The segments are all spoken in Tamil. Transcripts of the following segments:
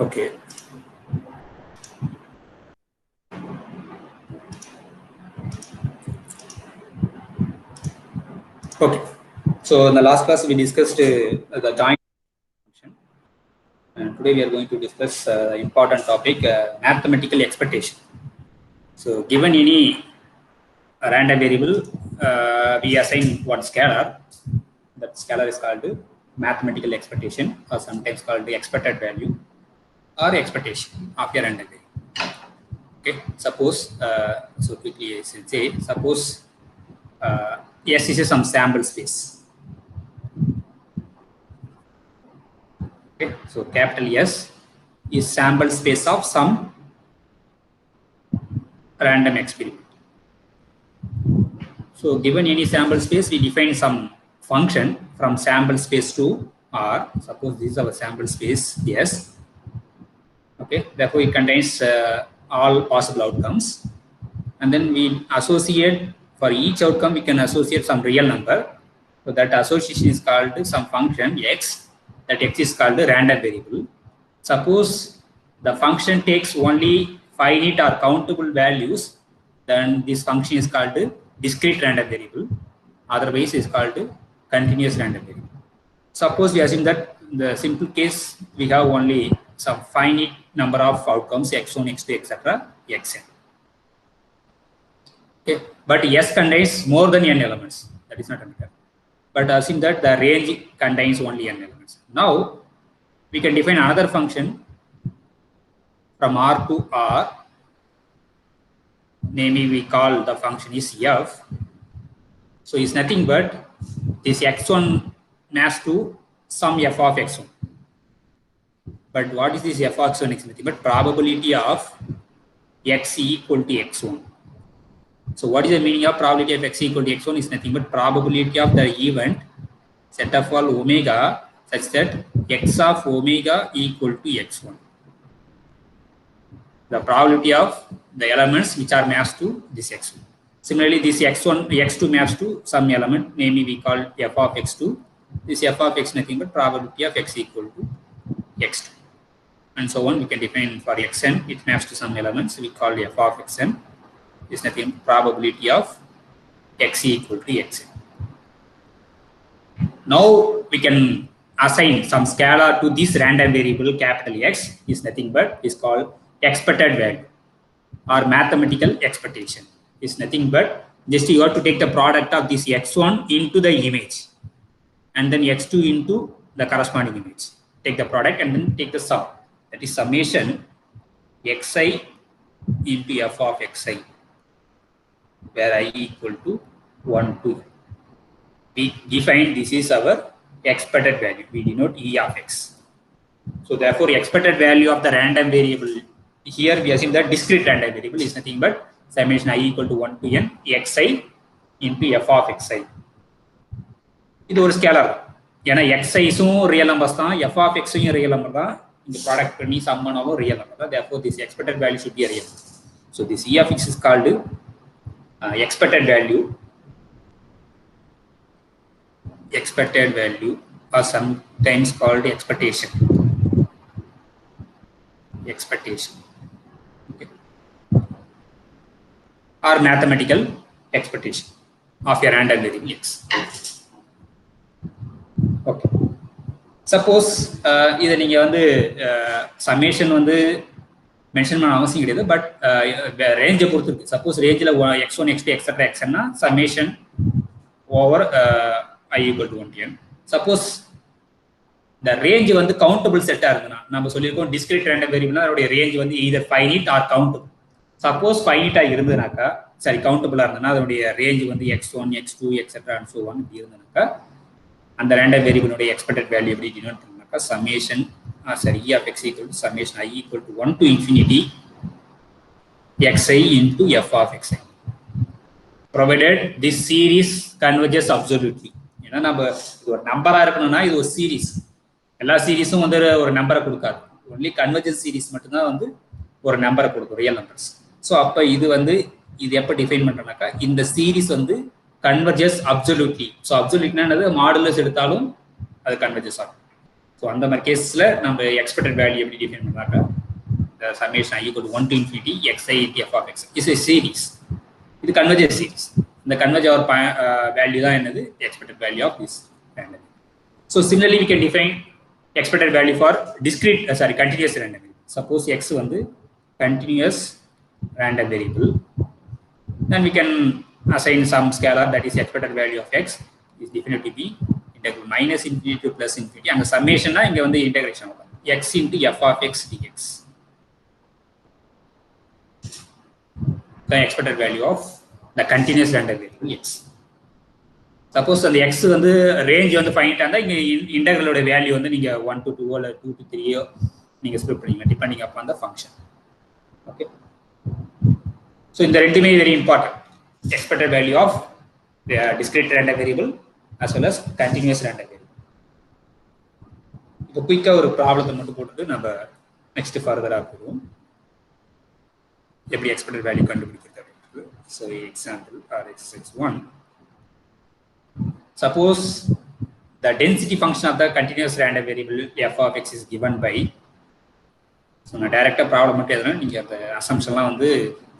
Okay. Okay. So in the last class we discussed the joint function, and today we are going to discuss important topic, mathematical expectation. So given any random variable, we assign one scalar. That scalar is called mathematical expectation, or sometimes called the expected value or expectation of your random variable. Okay. Suppose so quickly I should say, suppose yes, this is some sample space. Okay, so capital S is sample space of some random experiment. So given any sample space, we define some function from sample space to R. Suppose this is our sample space S. Okay, therefore it contains all possible outcomes, and then we associate for each outcome we can associate some real number. So that association is called some function X. That X is called the random variable. Suppose the function takes only finite or countable values, then this function is called discrete random variable. Otherwise, it's called continuous random variable. Suppose we assume that in the simple case we have only some finite number of outcomes x1, x2, etc., xn. Okay, but S contains more than n elements. That is not a matter. But assume that the range contains only n elements. Now we can define another function from R to R. Namely, we call the function is f. So it's nothing but this x1 maps to some f of x1. But what is this f of x1? It's nothing but probability of x equal to x1. So what is the meaning of probability of x equal to x1? Is nothing but probability of the event set of all omega such that x of omega equal to x1. The probability of the elements which are maps to this x1. Similarly, this x1, x2 maps to some element, namely we call f of x2. This f of x nothing but probability of x equal to x2. And so on, we can define for xn, it maps to some elements, we call f of xn. Is nothing probability of x equal to xn. Now we can assign some scalar to this random variable capital X. Is nothing but is called expected value or mathematical expectation. Is nothing but just you have to take the product of this x1 into the image and then x2 into the corresponding image. Take the product and then take the sum. That is summation xi into f of xi, where I equal to 1 to. We define this is our expected value. We denote E of x. So therefore, expected value of the random variable, here we assume that discrete random variable is nothing but summation I equal to 1 to n xi into f of xi. இது ஒரு ஸ்கேலர். ஏன்னா xiஸும் ரியல் நம்பர்ஸ் தான், f of xயும் ரியல் நம்பர் தான். இந்த ப்ராடக்ட் பண்ணி சம் பண்ணாலும் ரியல் நம்பர் தான். Therefore, this expected value should be a real. So this E of x is called expected value. Expected value, or sometimes called expectation. Expectation. Okay. Or mathematical expectation of your random variable x. Okay. Suppose இதை நீங்க வந்து summation வந்து மென்ஷன் பண்ண அவசியம் கிடையாது, பட் ரேஞ்சை பொறுத்து இருக்கு. சப்போஸ் ரேஞ்சில் x1, x2, etc. xன்னா summation over I equal to 1 to n. Suppose the range வந்து countable set இருக்குன்னா, நம்ம சொல்லியிருக்கோம் discrete random variable அதோட range வந்து either finite or countable. Suppose finite இருந்ததுனாக்கா, சரி countable இருந்ததுன்னா அதோட range வந்து x1, x2, etc. and so on இருந்ததுனாக்கா, அந்த random variable உடைய expected value எப்படி denote பண்ணாக்கா summation E of x equal to summation I equal to 1 to infinity xi into f of xi, provided this series converges absolutely. ஏன்னா நம்ம இது ஒரு நம்பரா இருக்கணும்னா இது ஒரு சீரீஸ். எல்லா சீரீஸும் வந்து ஒரு நம்பரை கொடுக்காது. ஒன்லி கன்வர்ஜென்ஸ் சீரீஸ் மட்டும்தான் வந்து ஒரு நம்பரை கொடுக்கும், ரியல் நம்பர்ஸ். ஸோ அப்போ இது வந்து இது எப்போ டிஃபைன் பண்ணுறோம்னாக்கா, இந்த சீரீஸ் வந்து கன்வர்ஜஸ் அப்சல்யூட்லி. ஸோ அப்சல்யூட்னா என்னது, மாடுலஸ் எடுத்தாலும் அது கன்வர்ஜஸ் ஆகும். ஸோ அந்த மாதிரி கேஸில் நம்ம எக்ஸ்பெக்டட் வேல்யூ எப்படி டிஃபைன் பண்ணாக்கா the summation I equal to 1 to infinity xi into f of x is a series. இது convergence series. இந்த converge our value தான் என்னது expected value of this random. So similarly we can define expected value for discrete continuous random variable. Suppose x வந்து continuous random variable, then we can assign some scalar that is expected value of x is defined to be integral minus infinity to plus infinity. அங்க summation இங்க வந்து integration ஆகும் x into f of x dx. The expected value of the continuous random variable x. Suppose the x வந்து range வந்து finite ஆ இருந்தா இங்க integral ஓட வேல்யூ வந்து நீங்க 1 to 2 or 2 to 3 நீங்க ஸ்ப்ளிட் பண்ணீங்க depending upon the function. Okay. So இந்த ரெண்டுமே very important. Expected value of the discrete random variable as well as continuous random variable. இப்போ குயிக்கா ஒரு ப்ராப்ளத்தை மட்டும் போட்டுட்டு நம்ம நெக்ஸ்ட் ஃபர்தரா போவோம். எப்படி expected value கண்டுபிடிக்கிறது அப்படின்றது. So example or exercise 1. Suppose the density function of the continuous random variable f of x is given by, so நான் டைரக்டா ப்ராப்ளம் மட்டும் எழுதுறேன், நீங்க அந்த அசம்ப்ஷன்லாம் வந்து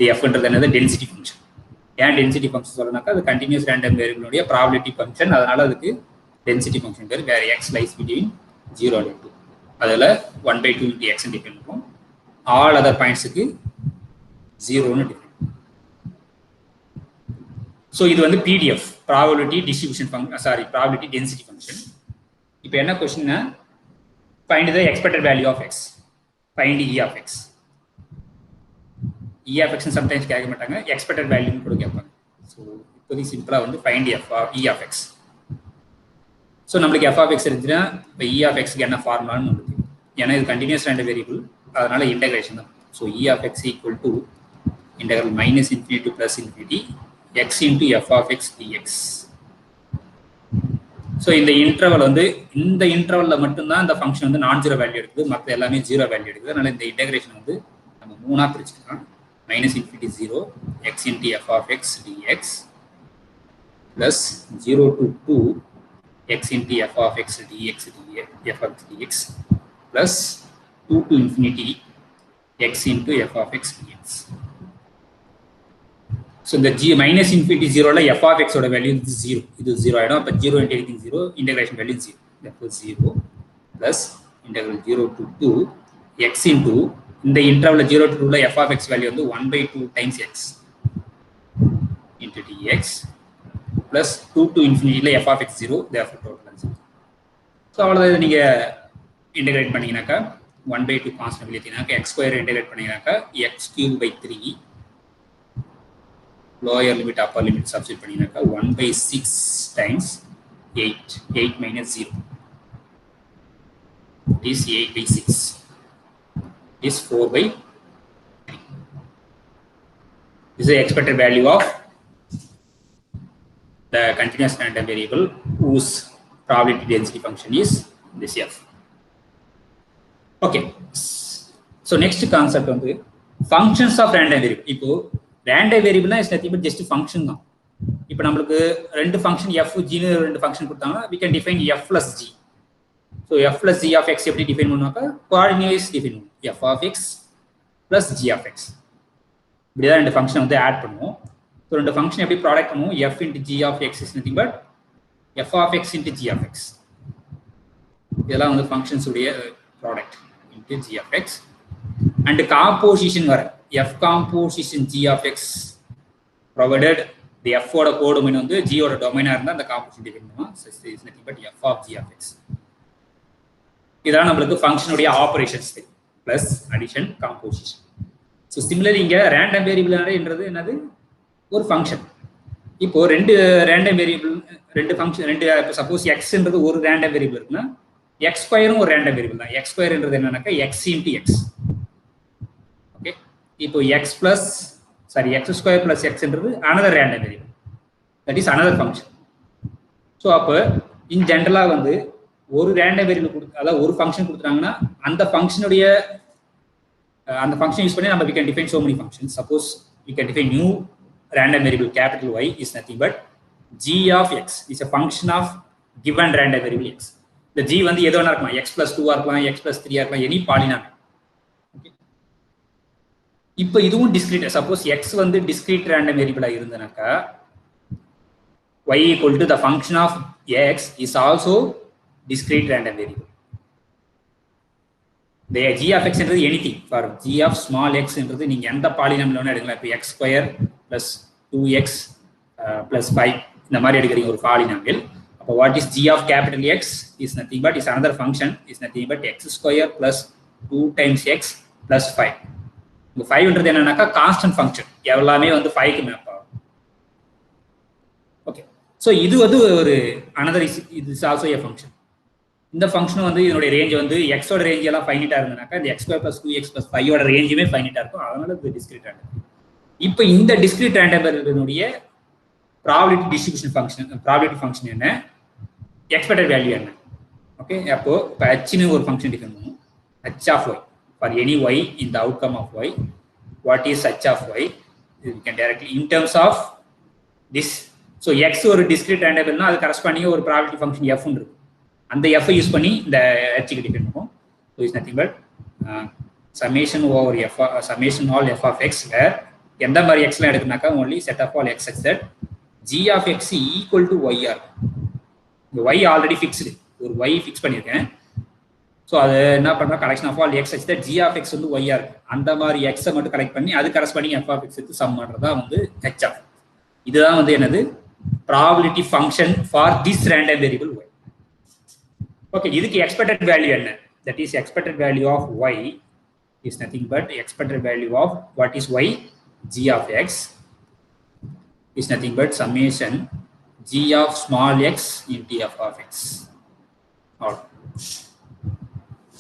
the f ன்றது என்னது டென்சிட்டி ஃபங்க்ஷன். ஏன் டென்சிட்டி ஃபங்க்ஷன் சொல்லனாக்கா அது கண்டினியூஸ் ரேண்டம் வேரியபிள் உடைய ப்ராபபிலிட்டி ஃபங்க்ஷன், அதனால அதுக்கு டென்சிட்டி ஃபங்க்ஷன் பேர். வேற x lies between 0 and 2, அதில் 1/2 into x டிஃபைன் பண்ணுவோம். ஆல் அதர் பாயிண்ட்ஸுக்கு 0ன்னு டிஃபைன். ஸோ இது வந்து PDF probability distribution probability density function. இப்போ என்ன கொஸ்டின்னா, find the expected value of x, find E of x. E of x sometimes கேட்க மாட்டாங்க, எக்ஸ்பெக்டட் வேல்யூன்னு கூட கேட்பாங்க. ஸோ இப்போதைக்கு சிம்பிளாக வந்து find E of X. So நம்மளுக்கு எஃப் ஆஃப் எக்ஸ் இருந்துச்சுன்னா இப்போ இ ஆஃப் எக்ஸ்க்கு என்ன ஃபார்முலான்னு நம்மளுக்கு, ஏன்னா இது கண்டினியூஸ் ரேண்டம் வேரியபிள், அதனால இன்டகிரேஷன் தான். So E of X equal to integral minus infinity to plus infinity x into f of x dx. So இந்த இன்டர்வல் வந்து இந்த இன்டர்வல்ல மட்டும்தான் இந்த ஃபங்க்ஷன் வந்து நான் ஜீரோ வேல்யூ எடுக்குது, மற்ற எல்லாமே ஜீரோ வேல்யூ எடுக்குது. அதனால இந்த இன்டகிரேஷன் வந்து நம்ம மூணா பிரிச்சுக்கலாம். Minus infinity 0 x into f of x dx plus 0 to 2 x into f of x dx f of x dx plus 2 to infinity x into f of x dx. So the g minus infinity 0 la f of x oda value is 0. This is 0 aidum. But 0 into anything 0, integration value is 0. Therefore 0 plus integral 0 to 2 x into in the interval 0 to 2 la f of x value is 1/2 times x into dx plus 2 to infinity la f of x 0. Therefore total is 0. So avladha neenga integrate panninaka 1/2 constant veliyathinaka x square integrate panninaka x cube by 3 lower limit upper limit substitute பண்ணினாக்கா 1/6 times 8 minus 0 is 8/6 is 4/3. This is the expected value of the continuous random variable whose probability density function is this f. Okay, so next concept வந்து functions of random variable. இப்போ ரேண்டம் வேரியபிள்னா is nothing but just function தான். இப்போ நம்மளுக்கு ரெண்டு ஃபங்க்ஷன் எஃப் ஜின்னு ரெண்டு ஃபங்க்ஷன் கொடுத்தாங்கன்னா we can define f plus g. So f plus g of x எப்படி டிஃபைன் பண்ணுவாக்கா கோஆர்டினேட்ஸ் டிஃபைன் பண்ணுவோம். f of x plus g of x இப்படிதான் ரெண்டு ஃபங்க்ஷன் வந்து ஆட் பண்ணுவோம். ஸோ ரெண்டு ஃபங்க்ஷன் எப்படி ப்ராடக்ட் பண்ணுவோம், f into g of x is nothing but f of x into g of x. இதெல்லாம் வந்து ஃபங்க்ஷன்ஸ் உடைய product into g of x. And composition வர f composition g of x provided the f ஓட கோடொமைன் வந்து g ஓட டொமைனா இருந்தா அந்த காம்போசிஷன் டிஃபைன் பண்ணுவோம். So is nothing but f of g of x. இதெல்லாம் நம்மளுக்கு ஃபங்க்ஷனுடைய operations plus addition composition. So similarly இங்க ரேண்டம் வேரியபிள்ன்றது என்னது, ஒரு ஃபங்க்ஷன். இப்போ ரெண்டு ரேண்டம் வேரியபிள் ரெண்டு ஃபங்க்ஷன் ரெண்டு, சப்போஸ் எக்ஸ்ன்றது ஒரு ரேண்டம் வேரியபிள் இருக்குன்னா எக்ஸ் ஸ்கொயரும் ஒரு ரேண்டம் வேரியபிள் தான். எக்ஸ் ஸ்கொயர்ன்றது என்னன்னாக்கா எக்ஸ் இன்டு எக்ஸ். ஓகே, இப்போ x plus x square plus எக்ஸ்ன்றது another random variable, that is another function. So அப்போ இன் ஜென்ரலாக வந்து ஒரு ரேண்டம் வேரியபிள் அதாவது ஒரு ஃபங்க்ஷன் கொடுத்துட்டாங்கன்னா அந்த ஃபங்க்ஷனுடைய அந்த ஃபங்க்ஷன் யூஸ் பண்ணி நம்ம we can define so many functions. Suppose we can define new random variable capital Y is nothing but g of x is a function of given random variable x. இந்த g வந்து எது வேணா இருக்கலாம், x plus 2 இருக்கலாம், x plus 3 இருக்கலாம், எனி பாலினாமியல். ஓகே, இப்போ இதுவும் டிஸ்கிரீட். சப்போஸ் x வந்து டிஸ்கிரீட் ரேண்டம் வேரியபிளா இருந்தனாக்கா y equal to the function of x is also discrete random variable. The g of x என்றது anything. For g of small x என்றது நீங்க எந்த பாலினாமியல் வேணா எடுக்கலாம். இப்போ x square plus 2x plus 5 இந்த மாதிரி எடுக்கிறீங்க ஒரு பாலினாமியல். அப்போ what is g of capital X is nothing but is another function is nothing but x square plus 2 times x plus 5. இந்த 5 என்றது என்னன்னாக்கா கான்ஸ்டன்ட் ஃபங்க்ஷன், எல்லாமே வந்து 5 க்கு மேப் ஆகும். ஓகே, ஸோ இது வந்து ஒரு another is also a function. இந்த ஃபங்க்ஷன் வந்து இதனுடைய ரேஞ்ச் வந்து எக்ஸோட ரேஞ்ச் எல்லாம் ஃபைனிட்டா இருந்தனாக்கா இந்த x2 plus 2x plus 5 ஓட ரேஞ்சுமே ஃபைனிட்டா இருக்கும். அதனால இது டிஸ்கிரீட் ரேண்டம். இப்போ இந்த டிஸ்கிரீட் ரேண்டம் வேரியபிளுடைய probability distribution function, probability function என்ன, எக்ஸ்பெக்டட் வேல்யூ என்ன. ஓகே, அப்போ இப்போ ஹெச்னு ஒரு ஃபங்க்ஷன் டிஃபைன் பண்ணுவோம். h of y for any y in the outcome of y. What is h of y? You can directly in terms of this. So x ஒரு discrete ரேண்டபிள்னா அது கரஸ்பாண்டிங் ஒரு ப்ராபபிலிட்டி ஃபங்க்ஷன் f ன்னு இருக்கும். அந்த f யூஸ் பண்ணி இந்த h க்கு டிஃபைன் பண்ணுவோம். So is nothing but summation over f summation all f of x where எந்த மாதிரி x ல எடுக்கனாக்கா only set of all x such that g of x equal to y R. இந்த y ஆல்ரெடி ஃபிக்ஸ்டு, ஒரு y ஃபிக்ஸ் பண்ணியிருக்கேன். ஸோ அது என்ன பண்ணுறோம், கலெக்ஷன் ஆஃப் ஆல் எக்ஸ் வச்சு தட் ஜி ஆஃப் எக்ஸ் வந்து ஒய்யா இருக்கு. அந்த மாதிரி எக்ஸை மட்டும் கலெக்ட் பண்ணி அது கரஸ்பாண்டிங் எஃப் ஆஃப் எக்ஸ் எடுத்து சம் பண்ணுறதா வந்து ஹெச் ஆஃப். இதுதான் வந்து என்னது probability function for this random variable Y. Okay, இதுக்கு எக்ஸ்பெக்டட் வேல்யூ என்ன, that is expected value of Y is nothing but expected value of what is Y, G of X is nothing but summation G of small X into F of X.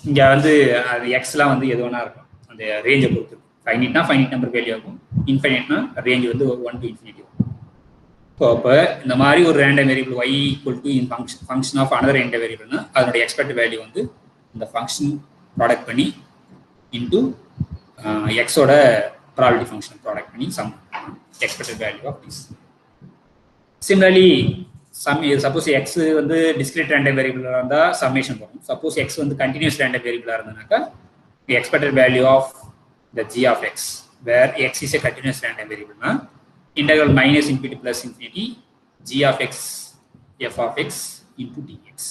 இங்க வந்து அது எக்ஸ்லாம் வந்து எது வேணா இருக்கும், அந்த ரேஞ்சை பொறுத்து. ஃபைனிட்னா ஃபைனிட் நம்பர் வேல்யூ ஆகும், இன்ஃபைனிட்னா ரேஞ்ச் வந்து 1 to infinity. ஸோ அப்போ இந்த மாதிரி ஒரு random variable y equal to in function of another random வேரியபிள்னா அதனுடைய எக்ஸ்பெக்ட் வேல்யூ வந்து இந்த ஃபங்க்ஷன் ப்ராடக்ட் பண்ணி இன்டூ எக்ஸோட ப்ராபபிலிட்டி ஃபங்க்ஷன் ப்ராடக்ட் பண்ணி sum expected value of this. Similarly suppose x வந்து டிஸ்கிரீட் ரேண்டம் வேரியபிளாக இருந்தால் சம்மேஷன் வரும். சப்போஸ் எக்ஸ் வந்து கண்டினியூஸ் ரேண்டம் வேரியபிளாக இருந்தனாக்கா expected value of the G of x where x is a continuous random வேரியபிள்னா integral minus infinity plus infinity G of x f of x into dx.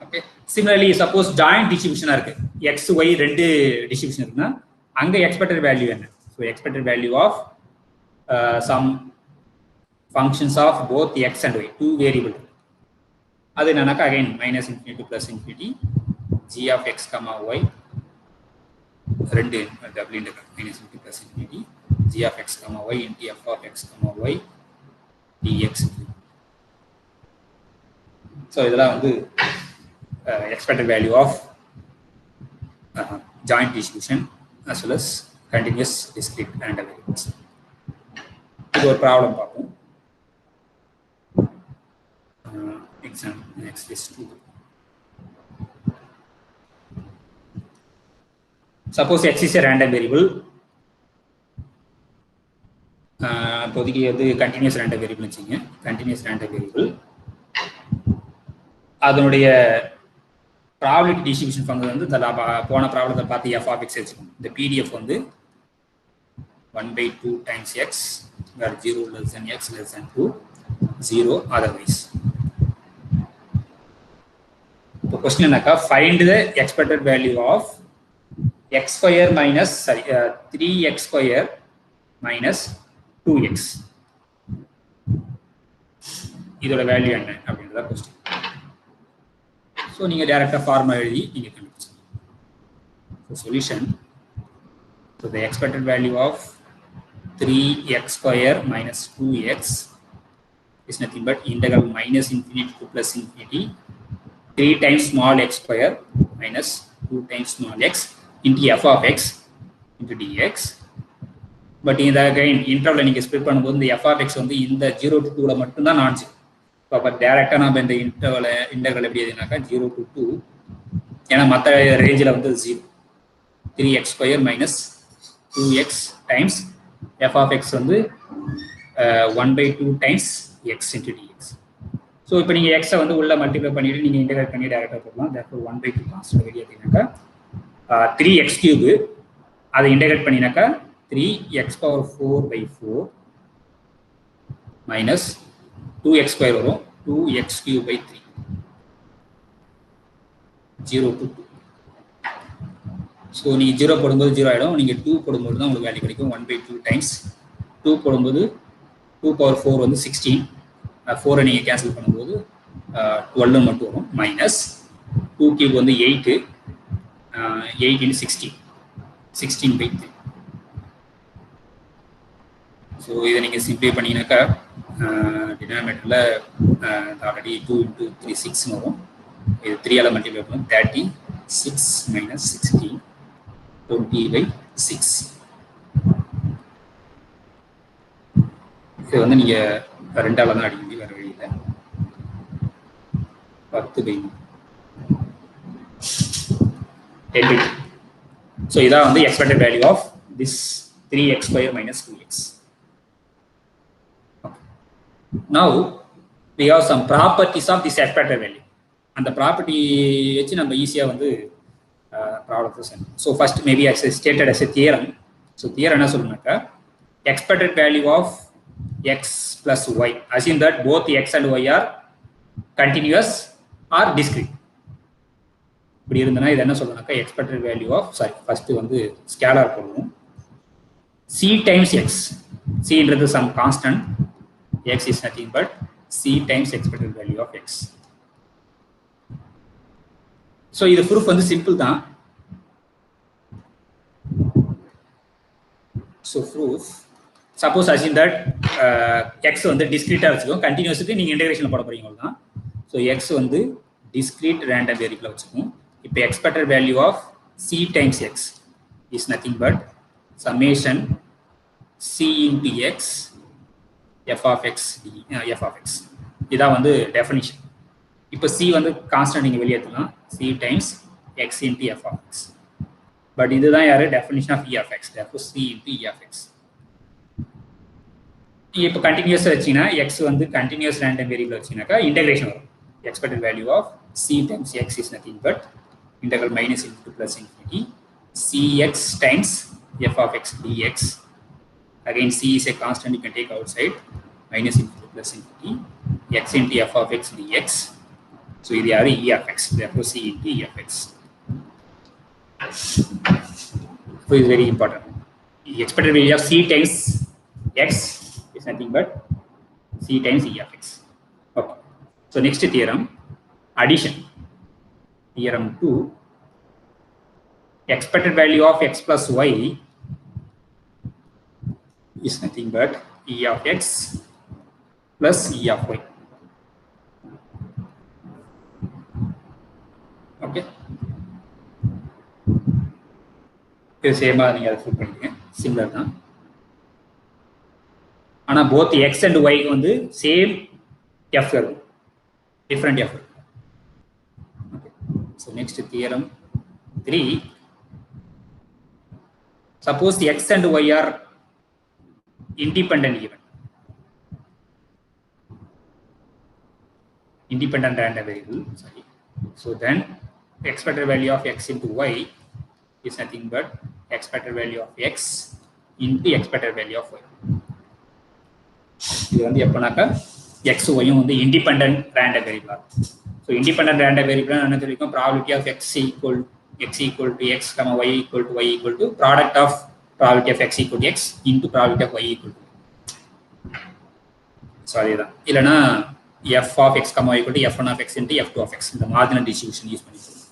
Okay, similarly suppose joint டிஸ்ட்ரிபியூஷனாக இருக்கு, எக்ஸ் ஒய் ரெண்டு டிஸ்ட்ரிபியூஷன் இருக்குன்னா அங்கே எக்ஸ்பெக்டட் வேல்யூ என்ன. So expected value of some functions of both x and y, two variable. அது என்னன்னாக்கா again minus infinity to plus infinity g of x comma y ரெண்டு double integral minus infinity plus infinity g of x comma y into f of x comma y dx. so இதெல்லாம் வந்து expected value of joint distribution as well as continuous discrete random variables. இது ஒரு ப்ராப்ளம் பார்ப்போம். Exam next is 2. Suppose x is a random variable, இப்போதைக்கு வந்து கண்டினியூஸ் ரேண்டம் வேரியபிள் வச்சுங்க. கண்டினியூஸ் ரேண்டம் வேரியபிள் அதனுடைய ப்ராபபிலிட்டி டிஸ்ட்ரிபியூஷன் ஃபங்க்ஷன் வந்து இந்த போன ப்ராப்ளத்தை பார்த்து எஃப் ஆஃப் எக்ஸ் வச்சுக்கணும். இந்த பிடிஎஃப் வந்து 1/2 times x where 0 less than x less than 2, 0 otherwise. இப்போ question என்னக்கா find the expected value of x square minus 3x square minus 2x. இதோட வேல்யூ என்ன அப்படின்றத question. ஸோ நீங்கள் டேரெக்டாக ஃபார்முலா எழுதி நீங்கள் கண்டுபிடிச்சிங்க. So solution, so the expected value of 3x square minus 2x is nothing but integral minus infinity to plus infinity 3 times small x square minus 2 times small x into f of x into dx. But இந்த அகைன் இன்டர்வலை நீங்கள் ஸ்ப்ளிட் பண்ணும்போது இந்த f of x வந்து இந்த 0 to 2ல மட்டும்தான் நான் ஜீரோ. ஸோ அப்போ டேரெக்டாக நம்ம இந்த இன்டர்வல் எப்படி எதுனாக்கா 0 to 2, ஏன்னா மற்ற ரேஞ்சில் வந்து 0. 3x square minus 2x times f of x வந்து 1/2 times x into dx. So இப்போ நீங்கள் எக்ஸை வந்து உள்ள மல்டிப்ளை பண்ணிட்டு நீங்கள் இன்டெகிரேட் பண்ணி டேரெக்டாக போடலாம். தேர்ஃபோர் 1/2 கான்ஸ்டன்ட் வெளியே எடுத்தீங்கன்னாக்கா 3x³ அதை இன்டெகிரேட் பண்ணினாக்கா 3x⁴/4 மைனஸ் 2x² வரும் 2x³ 0 to 2. ஸோ நீங்கள் 0 போடும்போது 0 ஆகிடும். நீங்கள் 2 போடும்போது தான் உங்களுக்கு வேல்யூ கிடைக்கும். 1/2 டைம்ஸ் 2 போடும்போது 2⁴ வந்து 16. 4 நீங்கள் கேன்சல் பண்ணும்போது 12 மட்டும் வரும். மைனஸ் 2³ வந்து 8 8 × 16 16/3. ஸோ இதை நீங்கள் சிம்பிளை பண்ணிங்கனாக்கா டினாமினேட்டரில் ஆல்ரெடி 2 × 3 6 வரும். இது 3ஆல் மல்டிப்ளை பண்ணும் 36 மைனஸ் 16 20/6. இது வந்து நீங்கள் 2ஆல் தான் அடிக்க முடியும், வேறு வழியில் 10/10. ஸோ இதான் வந்து expected value of this 3x² minus 2x. Now we have some properties of this expected value. அந்த ப்ராப்பர்ட்டி வச்சு நம்ம ஈஸியாக வந்து ப்ராப்ளத்தை செய்யணும். So first maybe as stated as a theorem. So theorem என்ன சொல்லணும்னாக்கா expected value of x plus y, assume that both x and y are continuous or discrete. இப்படி இருந்தனா இது என்ன சொல்லணும்னாக்கா expected value of ஃபர்ஸ்ட் வந்து ஸ்கேலார் போடுவோம். c times x, c ன்றது some constant, x is nothing but c times expected value of x. So இது ப்ரூஃப் வந்து சிம்பிள் தான். So proof suppose assume that x வந்து டிஸ்கிரீட்டாக வச்சுக்கோம், கண்டினியூஸுக்கு நீங்கள் இன்டெகிரேஷன் போட போறீங்க தான். ஸோ எக்ஸ் வந்து டிஸ்கிரீட் ரேண்டம் வேரியபிள் வச்சுக்கோம். இப்போ expected value of c times x is nothing but summation c into x f of x f of x. இதான் வந்து டெஃபினிஷன். இப்போ c வந்து கான்ஸ்டன்ட் நீங்கள் வெளியேற்றலாம், c times x into f of x. But இதுதான் யாரு definition of e of x, therefore c into e of x. இப்போ கண்டினியூஸாக வச்சிங்கன்னா எக்ஸ் வந்து கண்டினியூஸ் ரேண்டம் வேரியபிள் வச்சிங்கனாக்கா இன்டெகிரேஷன் வரும். Expected value of c times x is nothing but integral minus into plus infinity cx times f of x dx. Again c is a constant, you can take outside, minus infinity plus infinity x into f of x dx. So இது யாரு e of x, therefore c into e of x. So it's very important. The expected value of c times x is nothing but c times e of x. Okay. So next theorem, addition. Theorem 2, expected value of x plus y is nothing but e of x plus e of y. Okay. இது சேமா நீங்கள் அதை ஃபுல் பண்ணிக்கங்க, சிமிலர் தான். ஆனால் போத் எக்ஸ் அண்ட் ஒய்க்கு வந்து சேம் எஃப் இருக்கும், டிஃப்ரெண்ட் எஃப் இருக்கும். So next theorem 3, suppose the x and y are independent even, independent random variable, sorry. So then expected value of x into y is nothing but expected value of x into expected value of y. இது வந்து எப்பனாக்கா x y-யும் வந்து independent random variable. So independent random variable என்ன தெரியும், probability of x equal to x, y equal to product of probability of x equal to x into probability of y equal to y. So அதுதான். இல்லைனா f of x, y equal to f1 of x into f2 of x. இந்த marginal distribution யூஸ் பண்ணிக்கலாம்.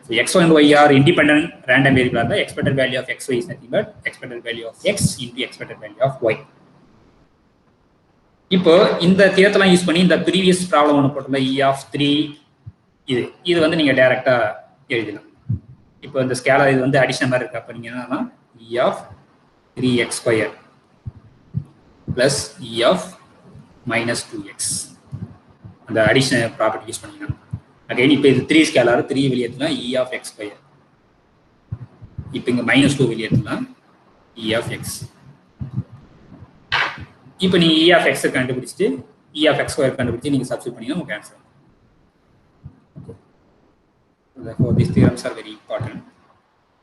So x and y are independent random variable. The expected value of xy is nothing but expected value of x into expected value of y. இப்போ இந்த தியரத்தெல்லாம் யூஸ் பண்ணி இந்த ப்ரீவியஸ் ப்ராப்ளம் ஒன்று போட்டோம்ல e of 3, இது வந்து நீங்கள் டைரெக்டாக எழுதலாம். இப்போ இந்த ஸ்கேலர் இது வந்து அடிஷனல் மாதிரி இருக்கு. அப்போ நீங்கள் என்னன்னா e of 3x² plus e of minus 2x அந்த அடிஷனல் ப்ராப்பர்ட்டி யூஸ் பண்ணிக்கலாம். அகைன் இப்போ இது 3 ஸ்கேலர், 3 வெளியேற்றலாம் e of x². இப்போ இங்கே -2 வெளியேற்றலாம் e of x. இப்போ நீங்கள் e of x கண்டுபிடிச்சிட்டு E of x square கண்டுபிடிச்சு நீங்க சப்ஸ்டிட்யூட் பண்ணீங்கன்னா உங்களுக்கு answer. Therefore these theorems are very important.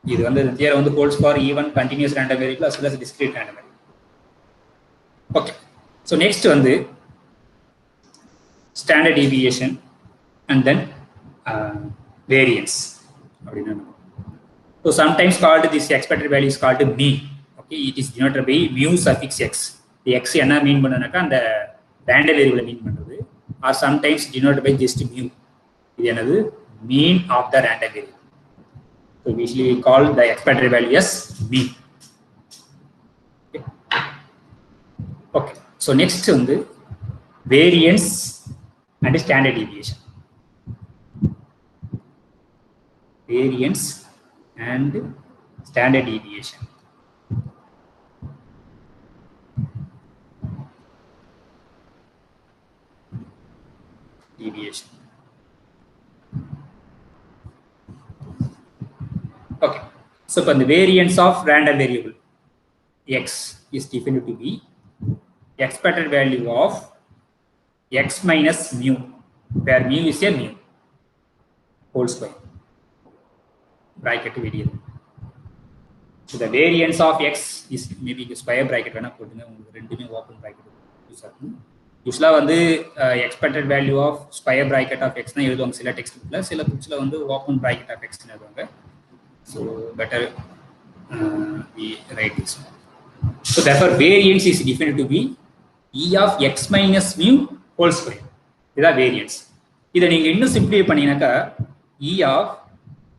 இது வந்து the theorem வந்து holds for even continuous random variable as well as discrete random variable. Okay, so next வந்து standard deviation and then variance. So sometimes called this expected value is called mean. Okay, it is denoted by mu suffix x. The x என்ன மீன் பண்ணனாக்கா அந்த random variable மீன் பண்றது, or sometimes denoted by just mu. இது என்னது mean of the random variable. So usually we call the expected value as mean. Okay, so next வந்து variance and standard deviation. Variance and standard deviation. Okay, so for the variance of random variable x is defined to be expected value of x minus mu, where mu is a mu whole square bracket variable. So the variance of x is maybe square bracket வேணா போடுங்க, உங்களுக்கு ரெண்டுமே ஓபன் bracket யூஸ் ஆகும். யூசுவலா வந்து expected value of square bracket of x னா எழுதுவாங்க சில டெக்ஸ்ட் புக்ல, சில புக்ஸ்ல வந்து ஓபன் bracket of x னு எழுதுவாங்க. So better we write this. So therefore variance is defined to be e of x minus mu whole square. இதுதா variance. இதை நீங்க இன்னும் சிம்பிளிஃபை பண்ணீங்கன்னாக்கா e of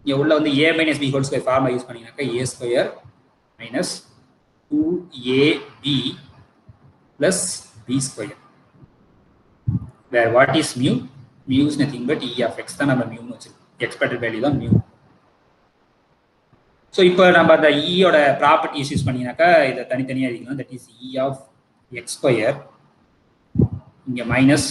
இங்க உள்ள வந்து a minus b whole square formula use பண்ணீங்கன்னாக்கா a square minus 2ab plus b square, where what is mu? Mu is nothing but e of x தான் நம்ம mu னு வச்சிருக்கோம், expected value தான் mu. ஸோ இப்போ நம்ம அந்த ஈயோட ப்ராப்பர்ட்டிஸ் யூஸ் பண்ணினாக்கா இதை தனித்தனியாக எழுதிக்கலாம். That is E of X square, இங்கே மைனஸ்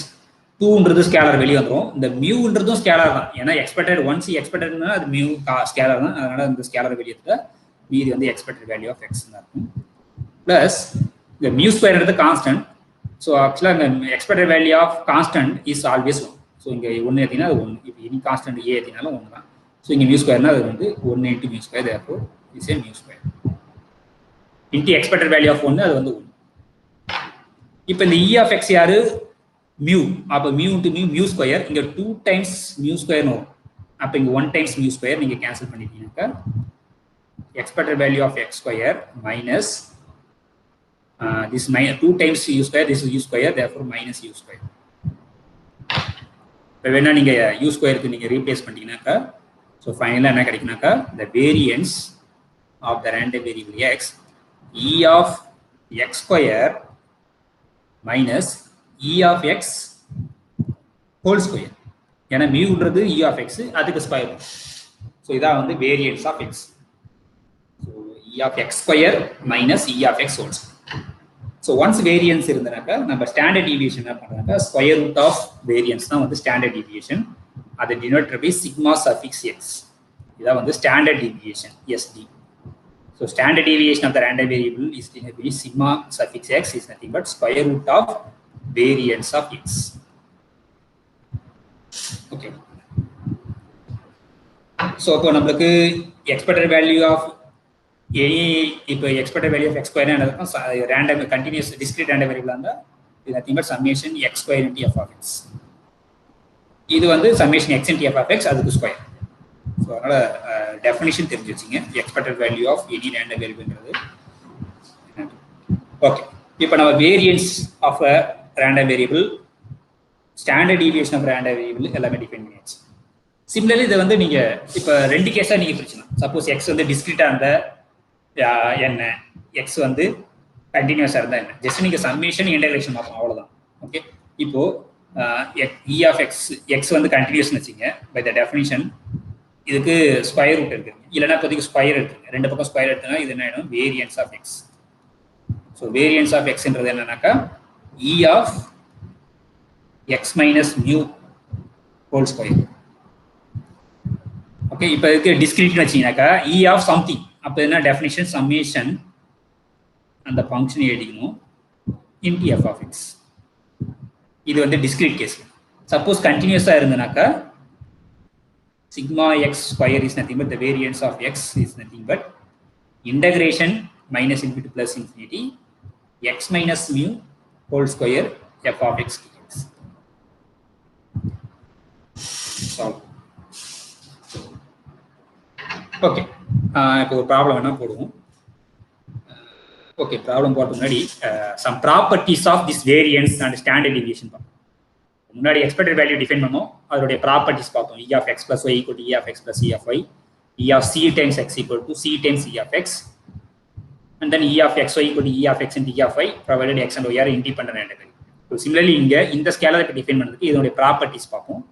2ன்றது ஸ்கேலர் வெளியே வந்துடும், இந்த மியூன்றதும் ஸ்கேலர் தான், ஏன்னா எக்ஸ்பெக்டட் ஒன்ஸ் எக்ஸ்பெக்டட்னா அது மியூ ஸ்கேலர் தான், அதனால இந்த ஸ்கேலர் வெளியே எடுத்தால் மீதி வந்து எக்ஸ்பெக்டட் வேல்யூ ஆஃப் எக்ஸ் தான் இருக்கும். ப்ளஸ் இந்த மியூ ஸ்கொயர்ன்றது கான்ஸ்டன்ட். ஸோ ஆக்சுவலாக இந்த expected value of constant is always one. So இங்கே ஒன்று ஏற்றினா அது ஒன்று, இப்போ எனி கான்ஸ்டன்ட் ஏ ஏற்றினாலும் ஒன்று தான். So இங்க mu square னா அது வந்து 1 into mu square, therefore is a mu square into expected value of 1, அது வந்து 1. இப்போ இந்த e of x யாரு mu, அப்ப mu into mu square, இங்க 2 times mu square னு வரும், அப்ப இங்க 1 times mu square நீங்க cancel பண்ணிட்டீங்கன்னாக்கா expected value of x square minus this 2 times u square, this is u square, therefore minus u square. இப்போ வேணா நீங்க u square-க்கு நீங்க ரீப்ளேஸ் பண்ணிட்டீங்கன்னாக்கா so finally என்ன கிடைக்கும்னாக்கா the variance of the random variable x e of x square minus e of x whole square, ஏன்னா மியூன்றது e of x அதுக்கு ஸ்கொயர். ஸோ இதான் வந்து variance of x. So e of x square minus e of x whole square. So once variance இருந்தனாக்கா நம்ம ஸ்டாண்டர்ட் டீவியேஷன் என்ன பண்ணுறாங்க, ஸ்கொயர் ரூட் ஆஃப் வேரியன்ஸ் தான் வந்து ஸ்டாண்டர்ட் டீவியேஷன், அதை denoted by sigma suffix X. இதான் வந்து standard deviation SD. So standard deviation of the random variable is denoted by sigma suffix X is nothing but square root of variance of X. Okay, so இப்போ நம்மளுக்கு எக்ஸ்பெக்டட் வேல்யூ ஆஃப் எனி, இப்போ expected value of X square என்ன இருக்கும், random continuous discrete random variable இருந்தால் இது nothing but summation X square into F of x. இது வந்து summation x into F of x, அதுக்கு ஸ்கொயர். ஸோ அதனால டெஃபினிஷன் தெரிஞ்சு வச்சுங்க, expected value of any random வேரியபிள்ன்றது. ஓகே, இப்போ நம்ம variance of a random variable, standard deviation of random variable எல்லாமே டிஃபைன் பண்ணியாச்சு. சிமிலர்லி இதை வந்து நீங்க இப்போ ரெண்டு கேஸாக நீங்க பிரிச்சுக்கலாம். சப்போஸ் எக்ஸ் வந்து டிஸ்கிரீட்டா இருந்தா என்ன, எக்ஸ் வந்து கண்டினியூஸாக இருந்தால் என்ன, ஜஸ்ட் நீங்கள் சம்மேஷன் இன்டகிரேஷன் பார்ப்போம், அவ்வளோதான். ஓகே, இப்போ இ ஆஃப் எக்ஸ், எக்ஸ் வந்து கண்டினியூஸ்னு வச்சுங்க, பை த டெஃபினிஷன் இதுக்கு ஸ்கொயர் ரூட் இருக்குங்க, இல்லைன்னா இப்போதைக்கு ஸ்கொயர் எடுத்துங்க, ரெண்டு பக்கம் ஸ்கொயர் எடுத்தனா இது என்ன ஆகிடும், variance of X. So variance of எக்ஸ்ன்றது என்னன்னாக்கா E of x minus mu whole square. Okay, இப்போ இதுக்கு டிஸ்கிரீட்னு வச்சிங்கனாக்கா இ ஆஃப் சம்திங், அப்போ என்ன டெஃபினிஷன், சம்மேஷன் அந்த ஃபங்க்ஷன் எழுதிக்கணும் இன்டி எஃப் ஆஃப் எக்ஸ். இது வந்து டிஸ்கிரீட் கேஸ். சப்போஸ் கண்டினியூஸா இருந்தனாக்கா sigma x square is nothing but the variance of x is nothing but integration minus infinity plus infinity x minus mu whole square f of x dx. Solve. Okay, இப்போ ஒரு ப்ராப்ளம் என்ன போடுவோம். ஓகே, ப்ராப்ளம் போடுறதுக்கு முன்னாடி some properties of this variance and standard deviation பார்ப்போம். முன்னாடி எக்ஸ்பெக்டட் வேல்யூ டிஃபைன் பண்ணோம், அதோடைய ப்ராப்பர்ட்டிஸ் பார்த்தோம். E of x plus y equal to E of x plus E of y, E of c times x equal to c times E of x, and then E of x y equal to E of x and E of y provided x and y are independent integral. So similarly இங்க இந்த ஸ்கேலருக்கு டிஃபைன் பண்ணதுக்கு இதோடைய ப்ராப்பர்ட்டிஸ் பார்ப்போம்.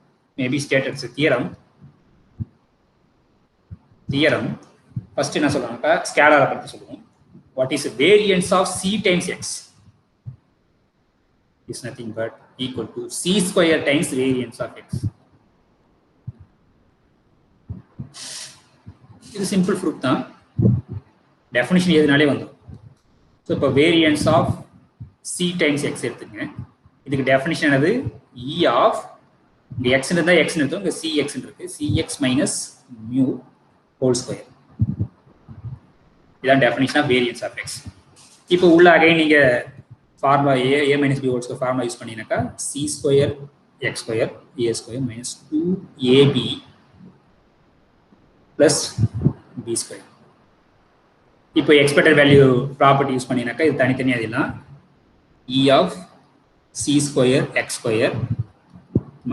மேபி ஸ்டேட்டட்ஸ் தியரம் ஃபர்ஸ்ட் என்ன சொல்றாங்க, ஸ்கேலரை பத்தி சொல்லுவோம். What is variance of c times x is nothing but equal to c square times variance of x. இது சிம்பிள் ப்ரூஃப் தான், டெஃபினிஷன் எதுனாலே வந்துடும். ஸோ இப்போ variance of c times x எடுத்துங்க. இதுக்கு டெஃபினிஷன் என்னது, e ஆஃப் இங்கே x இருந்தால் x எடுத்தோம், இங்கே cx இருக்கு, cx minus mu whole square. இதான் definition of variance of x. இப்போ உள்ள அகைன் நீங்கள் formula a minus b whole square formula use பண்ணினாக்கா c square x square a square minus 2ab plus b square. இப்போ எக்ஸ்பெக்டட் வேல்யூ ப்ராப்பர்ட்டி யூஸ் பண்ணினாக்கா இது தனித்தனியாக அதெல்லாம் e of c square x square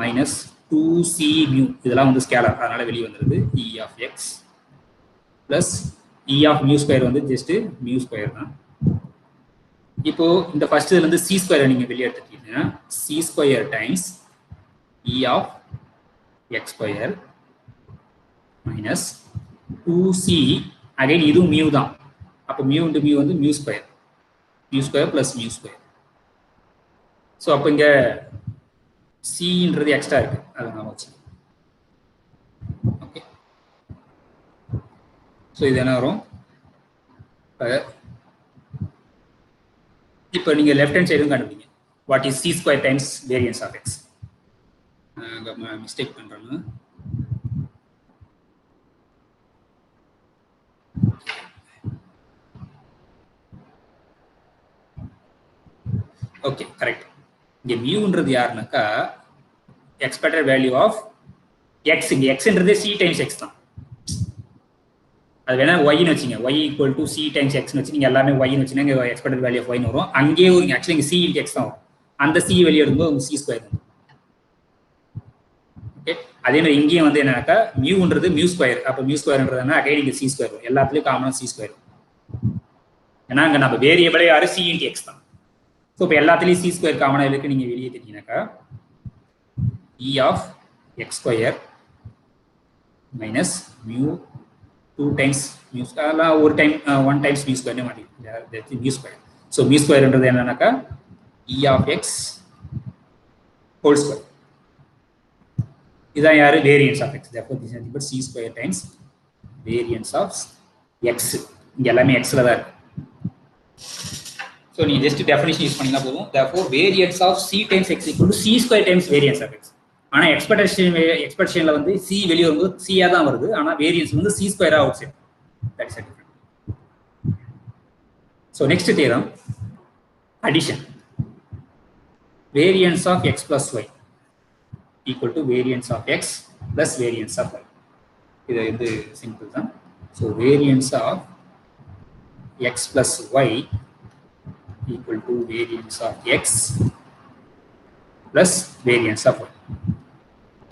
minus 2c mu இதெல்லாம் வந்து ஸ்கேலர், அதனால வெளியே வந்துடுது. e of x plus e of mu square வந்து ஜஸ்ட் mu square தான். இப்போ இந்த ஃபர்ஸ்ட் இதுல இருந்து c ஸ்கொயரை நீங்க வெளியே எடுத்துட்டீங்கன்னா c square times e of x square minus 2c, again இதுவும் மியூ தான். அப்போ மியூ இன்டு மியூ வந்து mu square plus mu square. So அப்போ இங்க cன்றது எக்ஸ்ட்ரா இருக்கு, அதை நான் வச்சு. ஓகே, ஸோ இது என்ன வரும், இப்போ நீங்கள் லெஃப்ட் ஹேண்ட் சைடும் கண்டுபிடிங்க. What is c square times variance of x. Mistake பண்ணுறேன்னா ஓகே கரெக்ட். இங்கே மியூன்றது யாருனாக்கா எக்ஸ்பெக்டட் வேல்யூ ஆஃப் x. இங்கே எக்ஸ்ன்றது c டைம்ஸ் x தான். அது வேணா ஒய்னு வச்சுங்க, y equal to c times எக்ஸ்னு வச்சு நீங்கள் எல்லாமே ஒய்னு வச்சுன்னா இங்கே எக்ஸ்பெக்டட் வேல்யூ ஆஃப் ஒய்னு வரும். அங்கேயே ஒரு ஆக்சுவலி இங்கே c இன்ட்டு எக்ஸ் தான் வரும். அந்த c வெளியே எடுக்கும்போது உங்கள் c ஸ்கொயர் வரும். ஓகே, அதே மாதிரி இங்கேயும் வந்து என்னன்னாக்கா மியூன்றது மியூ ஸ்கொயர். அப்போ மியூ ஸ்கொயர்ன்றதுனா அகைன் இங்கே c ஸ்கொயர் வரும். எல்லாத்துலேயும் காமனாக c ஸ்கொயர் வரும். ஏன்னா அங்கே நம்ம வேரியபிளே யாரு c இன்ட்டு எக்ஸ் தான். ஸோ இப்போ எல்லாத்துலேயும் c ஸ்கொயர் காமனாக இருக்கு. நீங்கள் வெளியே தெரிஞ்சினாக்கா e of X square minus mu 2 times mu square, ஒரு டைம் 1 டைம்ஸ் மியூ ஸ்கொயர்னே மாட்டேங்குது, மியூ ஸ்கொயர். ஸோ மியூ ஸ்கொயர்ன்றது என்னன்னாக்கா e of X whole square. இதான் யாரு variance of X. therefore this is nothing but c square times variance of X. இங்கே எல்லாமே எக்ஸில் தான் இருக்கு. ஸோ நீ ஜஸ்ட் டெஃபினிஷன் யூஸ் பண்ணினா போதும். therefore variance of c times x equal to c square times variance of x. ஆனால் எக்ஸ்பெக்டேஷனில் வந்து c வெளியே வரும்போது c-ஆ தான் வருது, ஆனால் வேரியன்ஸ் வந்து c ஸ்கொயராக outside. That is different. So next theorem addition. Variance of x plus y equal to variance of x plus variance of y. இது வந்து சிம்பிள் தான். So variance of x plus y equal to variance of x plus variance of y.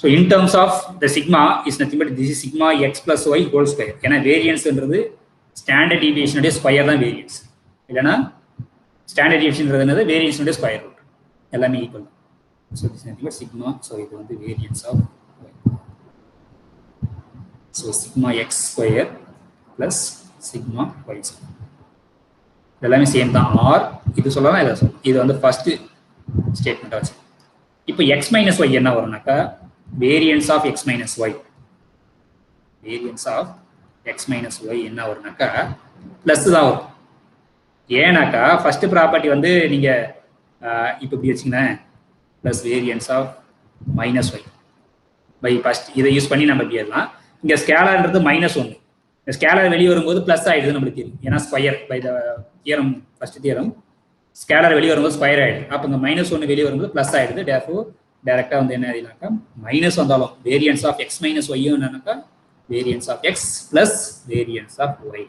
So in terms of the sigma is nothing but this is sigma x plus y whole square. ஏன்னா வேரியன்ஸ்ன்றது ஸ்டாண்டர்ட் டீவியேஷனுடைய ஸ்கொயர் தான் வேரியன்ஸ். இல்லைன்னா ஸ்டாண்டர்ட் டீவியேஷன்ன்றது என்னது, வேரியன்ஸுடைய ஸ்கொயர் ரூட். எல்லாமே ஈக்குவல் தான். So this nothing but sigma. So இது வந்து variance of y. So sigma x square plus sigma y square. எல்லாமே சேம் தான். ஆர் இது சொல்லலாம், இதை சொல்லலாம். இது வந்து ஃபர்ஸ்ட் ஸ்டேட்மெண்ட் ஆச்சு. இப்போ எக்ஸ் மைனஸ் ஒய் என்ன வரும்னாக்கா variance of x minus y. Variance of x minus y என்ன வரும்னாக்கா ப்ளஸ் தான் வரும். ஏன்னாக்கா ஃபர்ஸ்ட் ப்ராப்பர்ட்டி வந்து நீங்கள் இப்போ இப்படி வச்சுங்களேன், plus variance of minus y by first இதை யூஸ் பண்ணி நம்ம இப்படி எழுதலாம். இங்க ஸ்கேலார்ன்றது -1. இந்த ஸ்கேலார் வெளியே வரும்போது பிளஸ் ஆயிடுது நம்மளுக்கு தெரியும். ஏன்னா square by the theorem, first theorem scalar வெளியே வரும்போது ஸ்கொயர் ஆயிடுது. அப்போ இங்க -1 வெளியே வரும்போது பிளஸ் ஆயிடுது. therefore டைரக்டா வந்து என்ன எழுதினாக்கா மைனஸ் வந்தாலும் variance of x minus y என்னன்னாக்கா variance of x plus variance of y.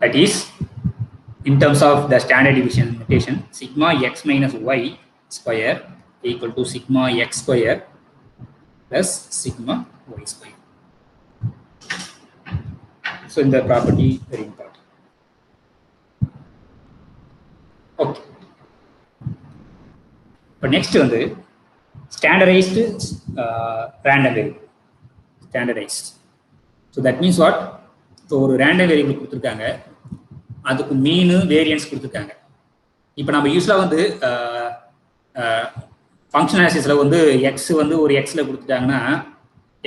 That is in terms of the standard deviation notation, sigma x minus y square equal to sigma x square plus sigma y square. So in the property very important. Okay. But next வந்து standardized random variable. Standardized. So that means what? So ஒரு random variable கொடுத்துருக்காங்க, அதுக்கு மீன் வேரியன்ஸ் கொடுத்துருக்காங்க. இப்போ நம்ம யூஸ்வலாக வந்து ஃபங்க்ஷன் ஆக்சிஸில் வந்து எக்ஸ் வந்து ஒரு எக்ஸில் கொடுத்துட்டாங்கன்னா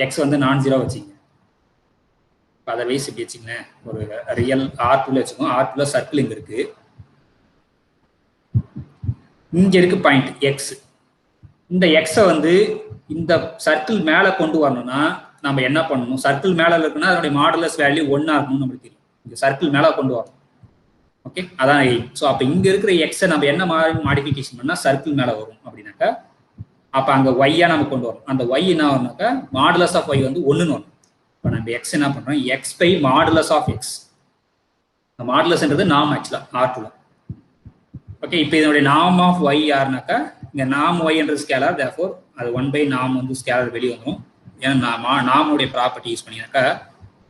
எக்ஸ் வந்து நான்-0 வச்சுங்க. அதர்வைஸ் இப்படி வச்சுங்களேன், ஒரு ரியல் R2 வச்சுக்கோங்க. R2 சர்க்கிள் இங்கே இருக்கு, இங்க இருக்கு பாயிண்ட் எக்ஸ். இந்த எக்ஸை வந்து இந்த சர்க்கிள் மேலே கொண்டு வரணும்னா நம்ம என்ன பண்ணணும்? சர்க்கிள் மேலே இருக்குன்னா அதனுடைய மாடுலஸ் வேல்யூ 1 ஆகணும்னு நம்மளுக்கு தெரியும். இந்த சர்க்கிள் மேலே கொண்டு வரணும். ஓகே, அதான் எய்ம். ஸோ அப்போ இங்கே இருக்கிற எக்ஸை நம்ம என்ன மாடிஃபிகேஷன் பண்ணால் சர்க்கிள் மேலே வரும் அப்படின்னாக்கா, அப்போ அங்கே ஒய்யா நம்ம கொண்டு வரோம். அந்த ஒய் என்ன வரும்னாக்கா மாடுலஸ் ஆஃப் ஒய் வந்து 1ன்னு வரும். இப்போ நம்ம எக்ஸ் என்ன பண்ணுறோம்? X by modulus of x. மாடுலஸ்ன்றது நாம் ஆக்சுவலாக R2. ஓகே, இப்போ இதனுடைய நாம் ஆஃப் ஒய் யாருனாக்கா இங்கே நாம் ஒய்ன்றது ஸ்கேலார், therefore அது 1 நாம் வந்து ஸ்கேலார் வெளியே வந்துடும். ஏன்னா நாமுடைய ப்ராப்பர்ட்டி யூஸ் பண்ணினாக்கா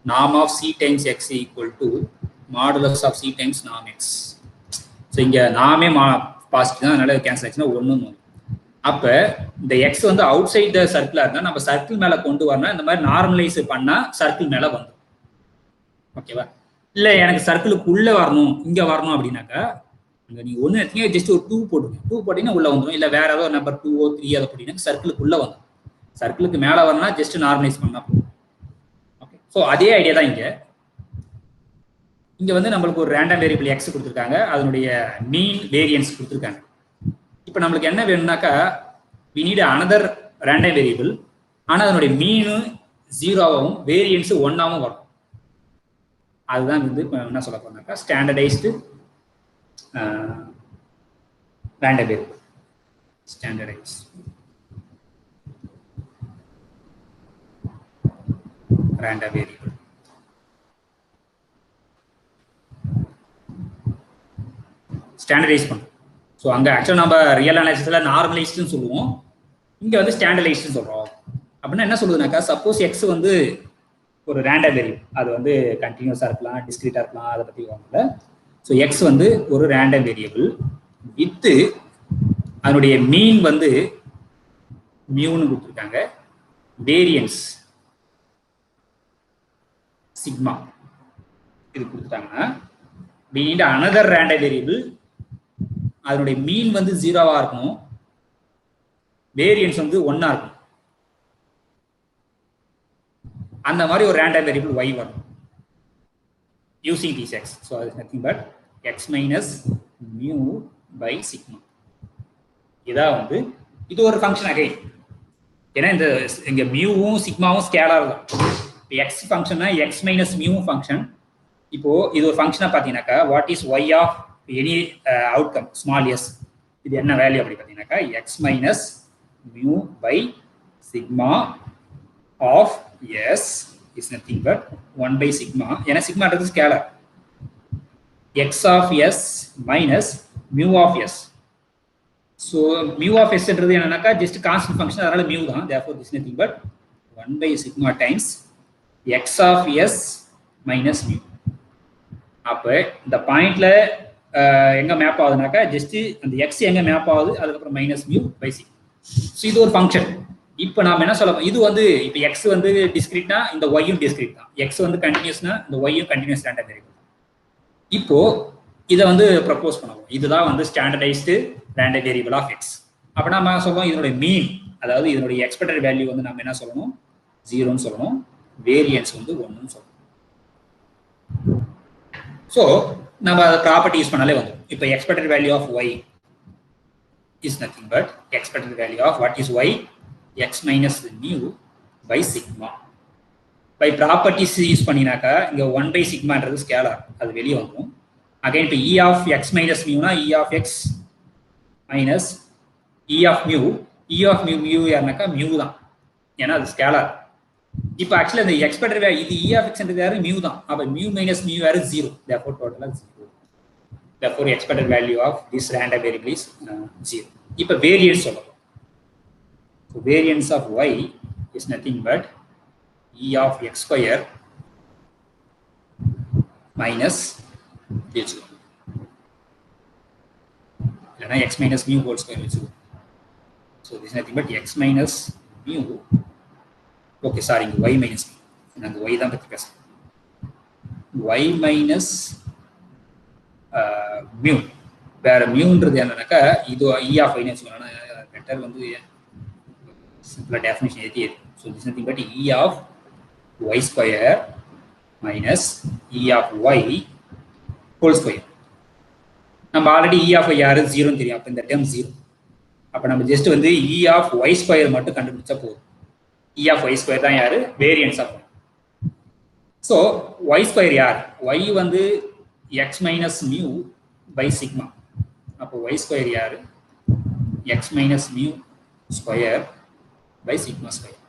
நாம் of C times X equal to modulus of C times நாம் எக்ஸ். ஸோ இங்கே நாமே பாசிட்டிவ் தான், அதனால கேன்சல் ஆச்சுன்னா 1 அப்போ இந்த எக்ஸ் வந்து அவுட் சைட் த சர்க்கிளாக இருந்தால் நம்ம சர்க்கிள் மேலே கொண்டு வரணும். இந்த மாதிரி நார்மலைஸ் பண்ணால் சர்க்கிள் மேலே வந்துடும். ஓகேவா? இல்லை எனக்கு சர்க்கிளுக்கு உள்ளே வரணும், இங்கே வரணும் அப்படின்னாக்கா அங்கே நீங்கள் ஒன்று எடுத்தீங்க ஜஸ்ட் ஒரு 2 போட்டுங்க. 2 போட்டிங்கன்னா உள்ளே வந்துடும். இல்லை வேற ஏதோ நம்பர் 2 3 அதை போட்டிங்கன்னா சர்க்கிளுக்கு உள்ளே வந்துடும். சர்க்கிளுக்கு மேலே வரணும்னா ஜஸ்ட் நார்மலைஸ் பண்ணால் போதும். ஓகே, ஸோ அதே ஐடியா தான் இங்கே வந்து நம்மளுக்கு ஒரு ரேண்டம் வேரியபிள் எக்ஸ் கொடுத்துருக்காங்க, அதனுடைய மீன் வேரியன்ஸ் கொடுத்துருக்காங்க. இப்போ நம்மளுக்கு என்ன வேணும்னாக்கா we need another random variable, ஆனால் அதனுடைய மீனு 0ஆகவும் வேரியன்ஸு 1ஆகவும் வரும். அதுதான் வந்து என்ன சொல்ல போனாக்கா standardised random variable. Standardized random variable. Standardise பண்ணும். ஸோ அங்கே ஆக்சுவலாக நம்ம ரியல் அனாலிசிஸில் நார்மலைஸ்டுன்னு சொல்லுவோம், இங்கே வந்து ஸ்டாண்டர்டைஸ்டுன்னு சொல்கிறோம். அப்படின்னா என்ன சொல்லுதுனாக்கா, சப்போஸ் எக்ஸ் வந்து ஒரு ரேண்டம் வேரியபிள், அது வந்து கண்டினியூஸாக இருக்கலாம், டிஸ்கிரீட்டாக இருக்கலாம், அதை பற்றி வாங்கல. ஸோ எக்ஸ் வந்து ஒரு ரேண்டம் வேரியபிள் வித்து அதனுடைய மீன் வந்து மியூன்னு கொடுத்துருக்காங்க, வேரியன்ஸ் சிக்மா இது கொடுத்துட்டாங்கன்னா we need another random variable, அதனுடைய மீன் வந்து 0வா இருக்கணும், வேரியன்ஸ் வந்து 1ஆ இருக்கும். அந்த மாதிரி ஒரு ரேண்டம் வேரியபிள் y வரும் using this x. So that is nothing but x minus mu by sigma. இதான் வந்து இது ஒரு ஃபங்க்ஷன் அகைன். ஏன்னா இந்த இங்க மியூவும் சிக்மாவும் ஸ்கேலார் தான். இப்போ எக்ஸ் ஃபங்க்ஷன்னா எக்ஸ் மைனஸ் மியூ ஃபங்க்ஷன். இப்போ இது ஒரு ஃபங்க்ஷனா பார்த்தீங்கன்னாக்கா what is y of any outcome small s, இது என்ன வேல்யூ அப்படி பார்த்தீங்கன்னாக்கா x minus mu by sigma of s is nothing but 1 by sigma. ஏன்னா சிக்மான்றது scalar. X of s minus mu of s. So mu of எஸ்ன்றது என்னன்னாக்கா ஜஸ்ட் கான்ஸ்டன்ட் ஃபங்க்ஷன், அதனால மியூ தான். therefore this is nothing but 1 by sigma times x of s minus mu. அப்போ இந்த பாயிண்ட்ல எங்க மேப் ஆகுதுனாக்கா ஜஸ்ட் அந்த எக்ஸ் எங்க மேப் ஆகுது, அதுக்கப்புறம் minus mu by c. So இது ஒரு ஃபங்க்ஷன். இப்போ நாம என்ன சொல்ல, இது வந்து இப்போ எக்ஸ் வந்து டிஸ்கிரீட்னா இந்த ஒய்யும் டிஸ்கிரீட் தான், எக்ஸ் வந்து கண்டினியூஸ்னா இந்த ஒய்யும் கண்டினியூஸ் ரேண்டம் வேரியபிள். இப்போ இதை வந்து ப்ரப்போஸ் பண்ணுவோம், இதுதான் வந்து standardized random variable of x. அப்போ நம்ம சொல்லுவோம் இதனுடைய மீன், அதாவது இதனுடைய எக்ஸ்பெக்டட் வேல்யூ வந்து நம்ம என்ன சொல்லணும், 0ன்னு சொல்லணும், வேரியன்ஸ் வந்து 1ன்னு சொல்லணும். ஸோ நம்ம அதை ப்ராப்பர்ட்டி யூஸ் பண்ணாலே வந்துடும். இப்போ expected value of y is nothing but expected value of what is y? X minus mu by sigma. By properties use பண்ணினாக்கா இங்க 1 by sigma ன்றது ஸ்கேலார், அது வெளியே வந்துரும். Again இப்போ e of x minus mu னா e of x minus e of mu யாருனாக்கா mu தான், ஏன்னா அது ஸ்கேலார். இப்போ ஆக்சுவலி அந்த எக்ஸ்பெக்டட் வேல்யூ இது e of x ன்றது யாரு mu தான், அப்ப mu minus mu யாரு 0, therefore total is 0. Therefore expected value of this random variable is 0. இப்போ வேரியன்ஸ் சொல்லலாம். So variance of y is nothing but e of x square minus h. இல்லைனா x minus mu whole square வச்சு. So this is nothing but x minus mu. Okay, sorry, y minus mu. நாங்க y தான் பத்தி பேசுறோம். y minus mu. வேற மியூன்றது என்னன்னாக்கா இது e of y னு வச்சுக்கோங்க. பெட்டர் வந்து simple definition எழுதி. So this is nothing but e of y square minus e of y whole square. நம்ம ஆல்ரெடி e of y யாரு 0 தெரியும், அப்ப இந்த டேர்ம் 0. அப்ப நம்ம ஜஸ்ட் வந்து e of y square மட்டும் கண்டுபிடிச்சா போதும். e of y square தான் யாரு? Variance of y. So y square யார்? y வந்து x minus mu by sigma. அப்போ y square யாரு? x minus mu square by sigma square.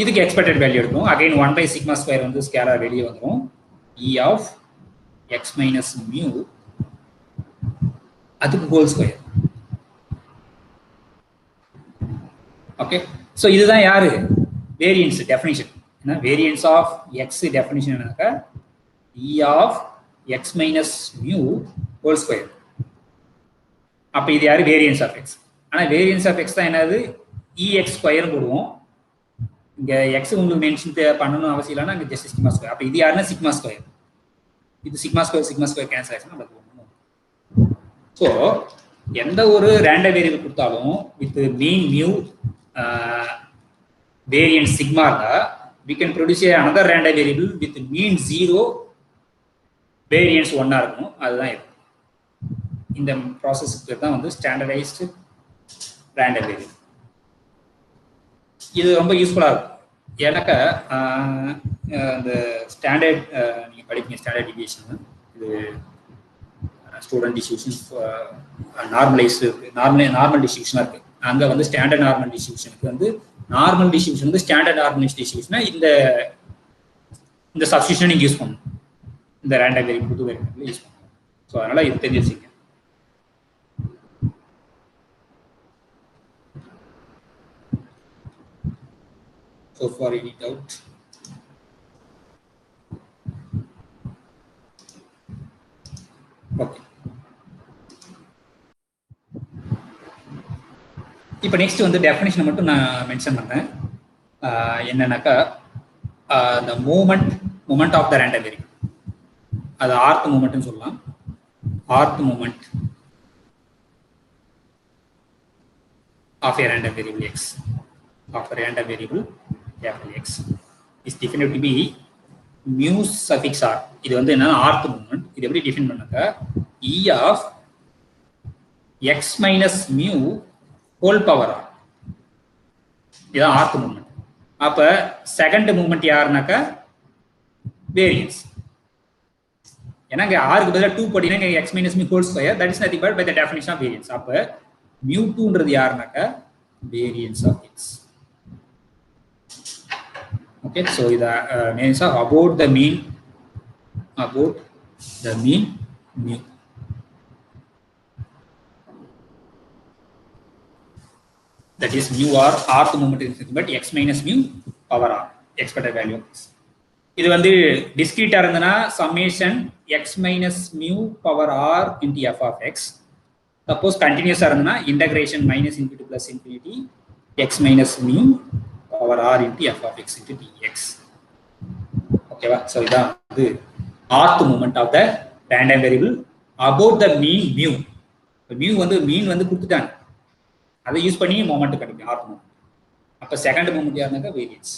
இதுக்கு எக்ஸ்பெக்டட் வேல்யூ எடுக்கும். அகைன் 1 by sigma square வந்து ஸ்கேலார் வெளியே வந்துரும். e of x minus mu அதுக்கு ஹோல் ஸ்கொயர். ஓகே, ஸோ இதுதான் யாரு? Variance definition. ஏன்னா வேரியன்ஸ் ஆஃப் எக்ஸ் டெஃபினிஷன் என்னன்னாக்கா e of x minus mu whole square. அப்போ இது யாரு? Variance of x. ஆனால் வேரியன்ஸ் ஆஃப் எக்ஸ் தான் என்னது? ex ஸ்கொயர் போடுவோம். இங்கே எக்ஸ் உங்களுக்கு மென்ஷன் பண்ணணும் அவசியம் இல்லைன்னா இங்கே ஜஸ்ட் சிக்மா ஸ்கொயர். அப்போ இது யாருன்னா சிக்மா ஸ்கொயர். இது சிக்மா ஸ்கொயர் கேன்சல் ஆயிடுச்சுன்னா நம்ம போடணும். ஸோ எந்த ஒரு ரேண்டம் வேரியபிள் கொடுத்தாலும் with mean mu variance sigma இருந்தால் we can produce another random variable with mean 0 variance 1 இருக்கும். அதுதான் இது. இந்த ப்ராசஸ்க்கு தான் வந்து ஸ்டாண்டர்டைஸ்டு ரேண்டம் வேரியபிள். இது ரொம்ப யூஸ்ஃபுல்லாக இருக்கும். எனக்கு இந்த ஸ்டாண்டர்ட் நீங்கள் படிப்பீங்க ஸ்டாண்டர்ட் டிவியேஷன், இது ஸ்டூடெண்ட் டிஸ்ட்ரிபியூஷன் நார்மலைஸ்டு இருக்குது, நார்மல் டிஸ்ட்ரிபியூஷனாக இருக்குது. அங்கே வந்து ஸ்டாண்டர்ட் நார்மல் டிஸ்ட்ரிபியூஷனுக்கு வந்து நார்மல் டிஸ்ட்ரிபியூஷன் வந்து ஸ்டாண்டர்ட் நார்மல் டிஸ்ட்ரிபியூஷனா இந்த சப்ஸ்டியூஷனை நீங்கள் யூஸ் பண்ணணும். இந்த ரேண்டம் வேரியபிள் புது வேரியபிள் யூஸ் பண்ணணும். ஸோ அதனால் இது தெரிஞ்சு வச்சுங்க. So far any doubt? Okay. இப்போ நெக்ஸ்ட் வந்து டெஃபினிஷனை மட்டும் நான் மென்ஷன் பண்ணேன். என்னன்னாக்கா the moment of the random variable, அது rth மூமெண்ட்னு சொல்லலாம். rth moment of a random variable x, of a random variable capital X is defined to be mu suffix r. இது வந்து என்னன்னா rth மூமெண்ட். இது எப்படி டிஃபைன் பண்ணாக்கா e of x minus mu whole power r. இதுதான் rth மூமெண்ட். அப்ப செகண்ட் மூமெண்ட் யாருனாக்கா வேரியன்ஸ். ஏன்னா இங்க r க்கு பதிலா 2 போட்டீங்கன்னா x minus mu whole square, that is nothing but by the definition of variance. அப்ப mu 2ன்றது யாருனாக்கா variance of x. Okay, so the means of about the mean mu. That is mu r rth moment is nothing but x minus mu power r, expected value of x. இது வந்து டிஸ்கிரீட்டா இருந்தனா summation x minus mu power r into f of x. Suppose continuous இருந்தனா integration minus infinity plus infinity x minus mu power r into f of x into dx. Okay va? So இதான் வந்து rth moment of the random variable about the mean mu. mu வந்து mean வந்து கொடுத்துட்டாங்க, அதை யூஸ் பண்ணி மொமெண்ட் கிடைக்கும் rth moment. அப்ப செகண்ட் மொமெண்ட் யாருனாக்கா variance.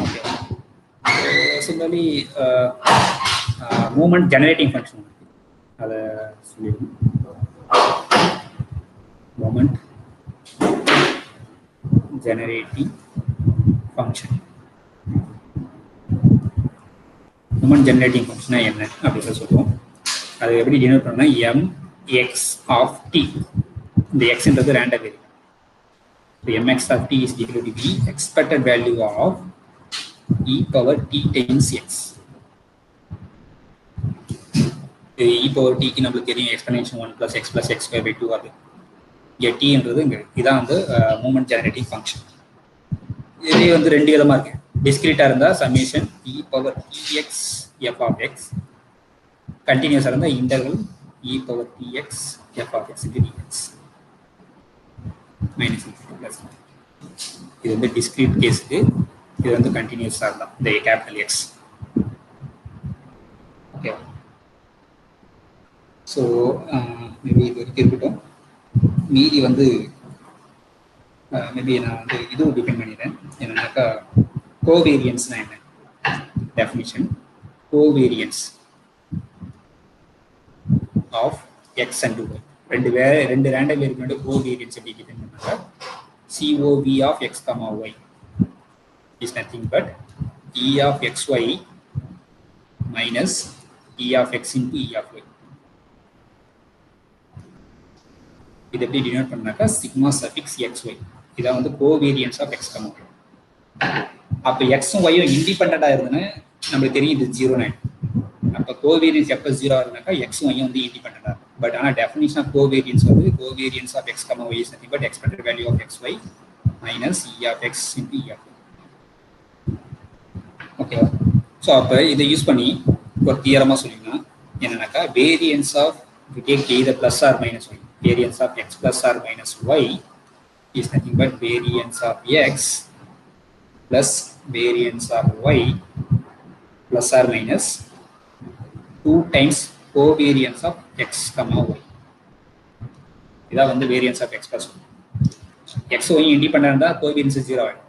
Okay, similarly moment generating function அதை சொல்லிடுவோம். moment generating function. Moment generating function என்ன அப்படி சொல்லுவோம். அது எப்படி டினோட் பண்ணா mx of t. இந்த x ன்றது random variable. So mx of t is equal to the expected value of e power t times x. e power t க்கு நமக்கு தெரியும் exponential 1 plus x plus x square by 2 அது. இங்க t ன்றது இதான் வந்து moment generating function. இது வந்து ரெண்டு விதமா இருக்கு. டிஸ்கிரீட்டா இருந்தா summation e power tx f of x, continuous இருந்தா integral e power tx f of x into dx minus plus. இது வந்து discrete கேஸ்க்கு, இது வந்து continuous இருந்தா இந்த capital X. Okay. So maybe இது இருக்கட்டும். மீதி வந்து மேபி நான் வந்து இதுவும் டிஃபைன் பண்ணிடுறேன். என்னன்னாக்கா கோவேரியன்ஸ்னா என்ன definition. Covariance of x and y, ரெண்டு ரேண்டம் வேரியபிளோட கோவேரியன்ஸ் எப்படி டிஃபைன் பண்ணாங்க. COV of x comma y is nothing but E of xy minus E of x into E of y. இது எப்படி டினோட் பண்ணாக்கா சிக்மா சஃபிக்ஸ் xy. இதான் வந்து covariance of x comma y. அப்ப எக்ஸும் ஒய்யும் இண்டிபெண்டா இருந்ததுன்னா நமக்கு தெரியும் இது 0 அப்ப கோவேரியன்ஸ் எப்ப 0 ஆகுதுனாக்கா எக்ஸும் ஒய்யும் வந்து இண்டிபெண்டா இருக்கும். பட் ஆனா டெஃபினிஷன் ஆஃப் கோவேரியன்ஸ் வந்து covariance of x comma y is nothing but expected value of xy minus E of x into E of y. ஓகேவா? ஸோ அப்போ இதை யூஸ் பண்ணி ஒரு தியரமா சொல்லிங்கன்னா என்னன்னாக்கா variance of we take either plus or minus y, variance of x plus or minus y is nothing but variance of x plus variance of y plus or minus 2 times covariance of x comma y. இதான் வந்து variance of x plus y. x y independent இருந்தா covariance 0 ஆயிடும்.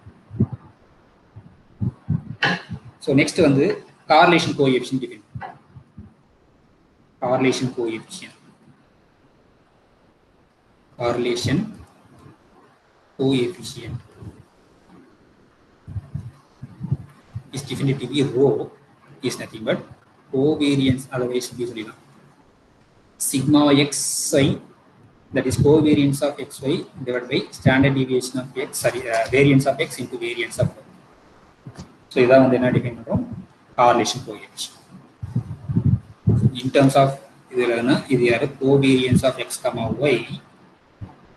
So next வந்து correlation coefficient define. Correlation coefficient is defined to be rho is nothing but covariance, otherwise we say sigma xi, that is covariance of xy divided by standard deviation of x, variance of x into variance of y. So இதான் வந்து என்ன டிஃபைன் பண்றோம், correlation coefficient. In terms of இதுலனா இது யாரு covariance of x comma y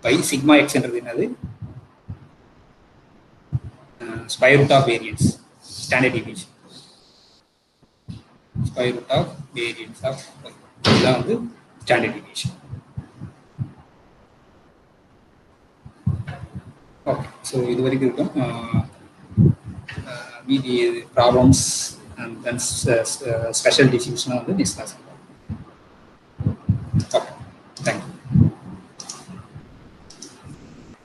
by sigma x என்றது என்னது square root of variance, standard deviation, square root of variance of y. இதான் வந்து standard deviation. Okay, so இது வரைக்கும் இருக்கும். Media problems and then special distribution of the next class.